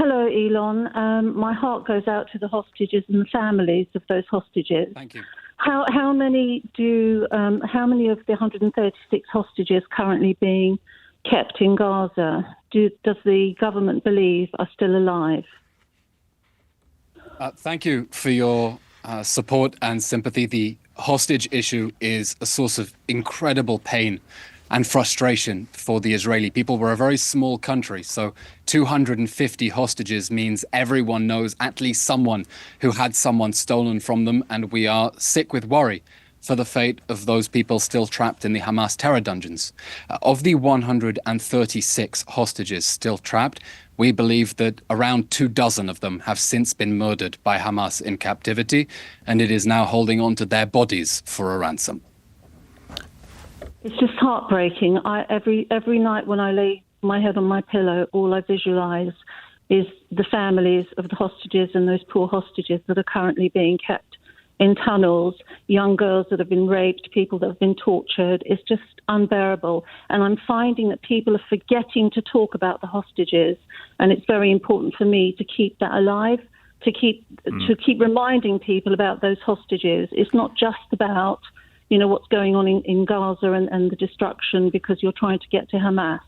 Hello, Elon. My heart goes out to the hostages and the families of those hostages. Thank you. How many of the 136 hostages currently being kept in Gaza does the government believe are still alive? Thank you for your support and sympathy. The hostage issue is a source of incredible pain and frustration for the Israeli people. We're a very small country, so 250 hostages means everyone knows at least someone who had someone stolen from them, and we are sick with worry for the fate of those people still trapped in the Hamas terror dungeons. Of the 136 hostages still trapped, we believe that around 24 of them have since been murdered by Hamas in captivity, and it is now holding on to their bodies for a ransom. It's just heartbreaking. Every night when I lay my head on my pillow, all I visualise is the families of the hostages and those poor hostages that are currently being kept in tunnels, young girls that have been raped, people that have been tortured. It's just unbearable. And I'm finding that people are forgetting to talk about the hostages, and it's very important for me to keep that alive, to keep reminding people about those hostages. It's not just about what's going on in Gaza and the destruction because you're trying to get to Hamas.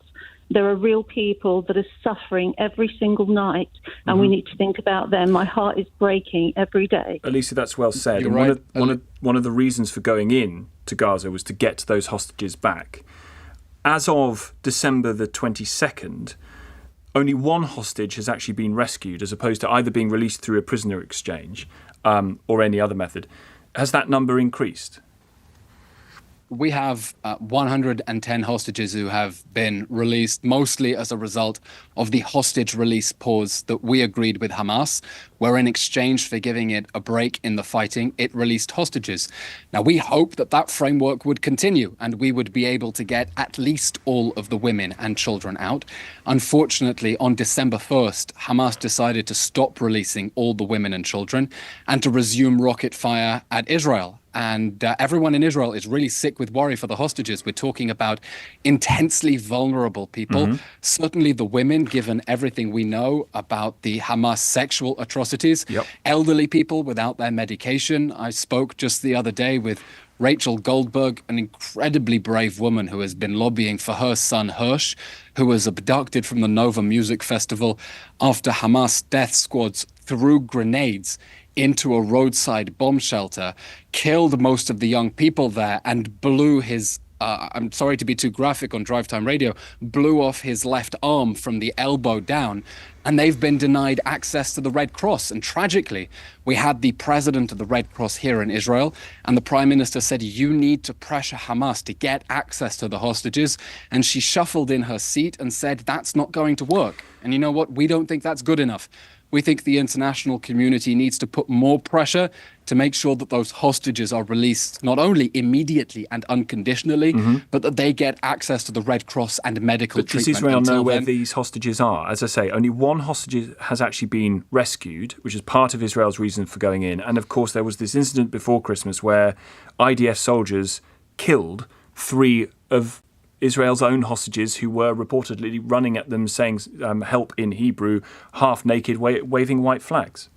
There are real people that are suffering every single night, and we need to think about them. My heart is breaking every day. Elisa, that's well said. You're and right. one of the reasons for going in to Gaza was to get those hostages back. As of December the 22nd, only one hostage has actually been rescued, as opposed to either being released through a prisoner exchange or any other method. Has that number increased? We have 110 hostages who have been released, mostly as a result of the hostage release pause that we agreed with Hamas, where in exchange for giving it a break in the fighting, it released hostages. Now, we hope that that framework would continue and we would be able to get at least all of the women and children out. Unfortunately, on December 1st, Hamas decided to stop releasing all the women and children and to resume rocket fire at Israel. And everyone in Israel is really sick with worry for the hostages. We're talking about intensely vulnerable people. Certainly the women, given everything we know about the Hamas sexual atrocities. Elderly people without their medication. I spoke just the other day with Rachel Goldberg, an incredibly brave woman who has been lobbying for her son Hirsch, who was abducted from the Nova Music Festival after Hamas death squads threw grenades into a roadside bomb shelter, killed most of the young people there, and blew his, I'm sorry to be too graphic on Drive Time Radio, blew off his left arm from the elbow down. And they've been denied access to the Red Cross. And tragically, we had the president of the Red Cross here in Israel, and the prime minister said, you need to pressure Hamas to get access to the hostages. And she shuffled in her seat and said, that's not going to work. And you know what? We don't think that's good enough. We think the international community needs to put more pressure to make sure that those hostages are released not only immediately and unconditionally, but that they get access to the Red Cross and medical treatment. Does Israel know where these hostages are? As I say, only one hostage has actually been rescued, which is part of Israel's reason for going in. And of course, there was this incident before Christmas where IDF soldiers killed 3 of Israel's own hostages who were reportedly running at them saying help in Hebrew, half naked, waving white flags.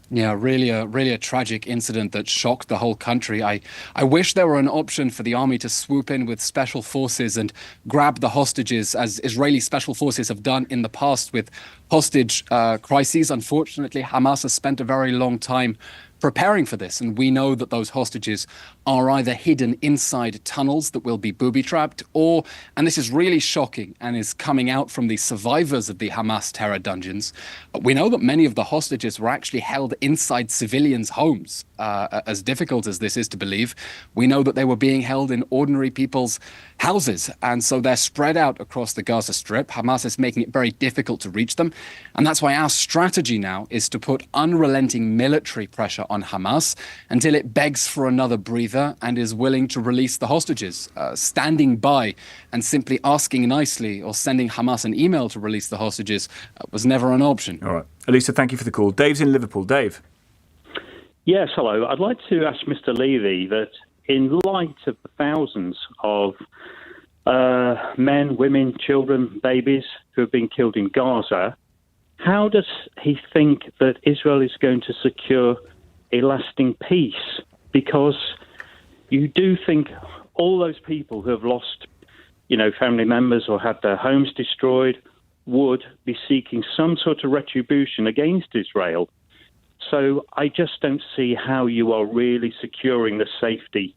Yeah, really a tragic incident that shocked the whole country. I wish there were an option for the army to swoop in with special forces and grab the hostages, as Israeli special forces have done in the past with hostage crises. Unfortunately, Hamas has spent a very long time preparing for this, and we know that those hostages are either hidden inside tunnels that will be booby-trapped, or, and this is really shocking and is coming out from the survivors of the Hamas terror dungeons, we know that many of the hostages were actually held inside civilians' homes. As difficult as this is to believe, we know that they were being held in ordinary people's houses, and so they're spread out across the Gaza Strip. Hamas is making it very difficult to reach them, and that's why our strategy now is to put unrelenting military pressure on Hamas until it begs for another breather and is willing to release the hostages. Standing by and simply asking nicely or sending Hamas an email to release the hostages was never an option. All right. Elisa, thank you for the call. Dave's in Liverpool. Dave. Yes, hello. I'd like to ask Mr. Levy that in light of the thousands of men, women, children, babies who have been killed in Gaza, how does he think that Israel is going to secure a lasting peace? Because you do think all those people who have lost, family members or had their homes destroyed would be seeking some sort of retribution against Israel. So I just don't see how you are really securing the safety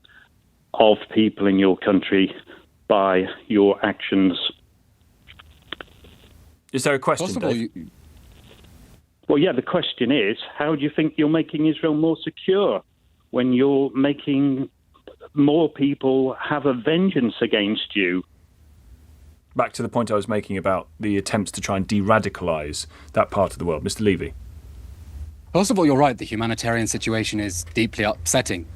of people in your country by your actions. Is there a question, Well, yeah, the question is, how do you think you're making Israel more secure when you're making more people have a vengeance against you? Back to the point I was making about the attempts to try and de-radicalise that part of the world. Mr. Levy. First of all, you're right. The humanitarian situation is deeply upsetting.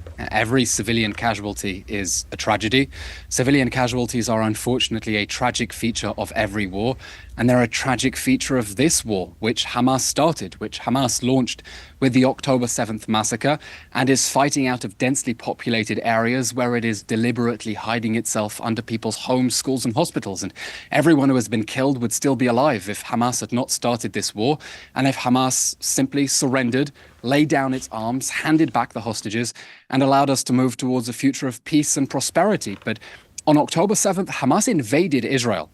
Every civilian casualty is a tragedy. Civilian casualties are unfortunately a tragic feature of every war, and they're a tragic feature of this war, which Hamas started, which Hamas launched with the October 7th massacre, and is fighting out of densely populated areas where it is deliberately hiding itself under people's homes, schools, and hospitals. And everyone who has been killed would still be alive if Hamas had not started this war, and if Hamas simply surrendered, laid down its arms, handed back the hostages, and allowed us to move towards a future of peace and prosperity. But on October 7th, Hamas invaded Israel.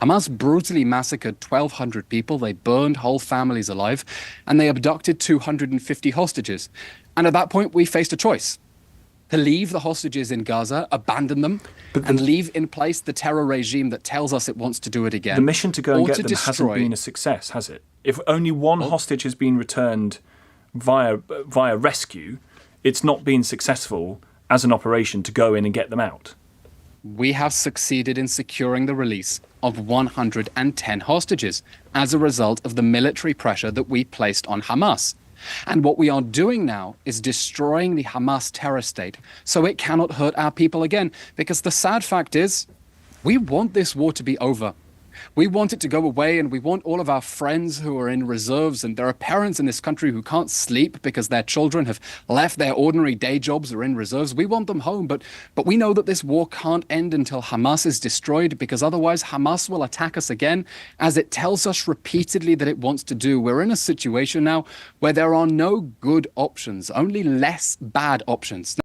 Hamas brutally massacred 1,200 people. They burned whole families alive, and they abducted 250 hostages. And at that point, we faced a choice: to leave the hostages in Gaza, abandon them, and leave in place the terror regime that tells us it wants to do it again. The mission to go and get them destroy... hasn't been a success, has it? If only one hostage has been returned via rescue, it's not been successful as an operation to go in and get them out. We have succeeded in securing the release of 110 hostages as a result of the military pressure that we placed on Hamas. And what we are doing now is destroying the Hamas terror state so it cannot hurt our people again. Because the sad fact is, we want this war to be over. We want it to go away, and we want all of our friends who are in reserves, and there are parents in this country who can't sleep because their children have left their ordinary day jobs or in reserves. We want them home, but we know that this war can't end until Hamas is destroyed, because otherwise Hamas will attack us again, as it tells us repeatedly that it wants to do. We're in a situation now where there are no good options, only less bad options.